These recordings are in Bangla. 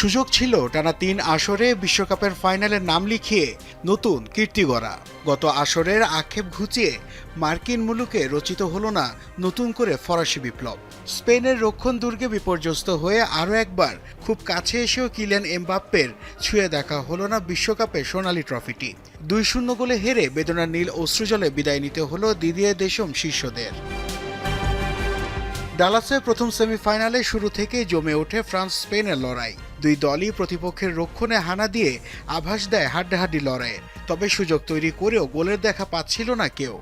সুযোগ ছিল টানা ৩ আসরে বিশ্বকাপের ফাইনালে নাম লিখিয়ে নতুন কীর্তি গড়া। গত আসরের আক্ষেপ ঘুচিয়ে মার্কিন মুলুকে রচিত হলো না নতুন করে ফরাসি বিপ্লব। স্পেনের রক্ষণ দুর্গে বিপর্যস্ত হয়ে আরও একবার খুব কাছে এসেও কিলিয়ান এমবাপ্পের ছুঁয়ে দেখা হলো না বিশ্বকাপে সোনালি ট্রফিটি। ২-০ গোলে হেরে বেদনার নীল অশ্রুজলে বিদায় নিতে হলো দিদিয়ে দেশম শীর্ষদের। ডালাসে প্রথম সেমিফাইনালে শুরু থেকেই জমে ওঠে ফ্রান্স স্পেনের লড়াই। দুই দলই প্রতিপক্ষের রক্ষণে হানা দিয়ে আভাস দেয় হাড্ডাহাড্ডি লড়াইয়ের। তবে সুযোগ তৈরি করেও গোলের দেখা পাচ্ছিল না কেউ।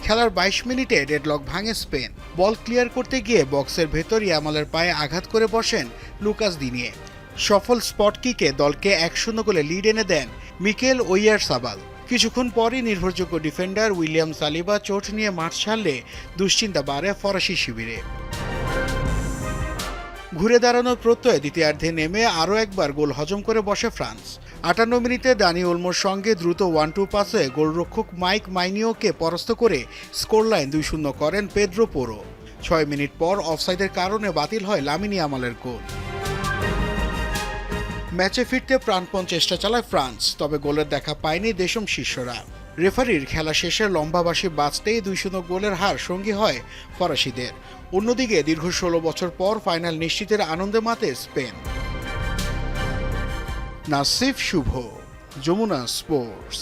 খেলার ২২ মিনিটে ডেডলক ভাঙে স্পেন। বল ক্লিয়ার করতে গিয়ে বক্সের ভেতর ইয়ামালের পায়ে আঘাত করে বসেন লুকাস দিনিয়ে। সফল স্পট কিকে দলকে ১-০ গোলে লিড এনে দেন মিকেল ওয়াইয়ারসাবাল। কিছুক্ষণ পরই নির্ভরযোগ্য ডিফেন্ডার উইলিয়াম সালিবা চোট নিয়ে মাঠ ছাড়লে দুশ্চিন্তা বাড়ে ফরাসি শিবিরে। ঘুরে দাঁড়ানোর প্রত্যয়ে দ্বিতীয়ার্ধে নেমে আরও একবার গোল হজম করে বসে ফ্রান্স। ৫৮ মিনিটে দানি ওলমোর সঙ্গে দ্রুত 1-2 পাসে গোলরক্ষক মাইক মাইনিওকে পরাস্ত করে স্কোরলাইন ২-০ করেন পেদ্রো পোরো। ৬ মিনিট পর অফসাইডের কারণে বাতিল হয় লামিন ইয়ামালের গোল। ম্যাচে ফিরতে প্রাণপণ চেষ্টা চালায় ফ্রান্স, তবে গোলের দেখা পায়নি দেশম শিষ্যরা। রেফারির খেলা শেষে লম্বা বাঁশি বাজতেই ২-০ গোলের হার সঙ্গী হয় ফরাসিদের। অন্যদিকে দীর্ঘ ১৬ বছর পর ফাইনাল নিশ্চিতের আনন্দে মাতে স্পেন। নাসিফ শুভ, যমুনা স্পোর্টস।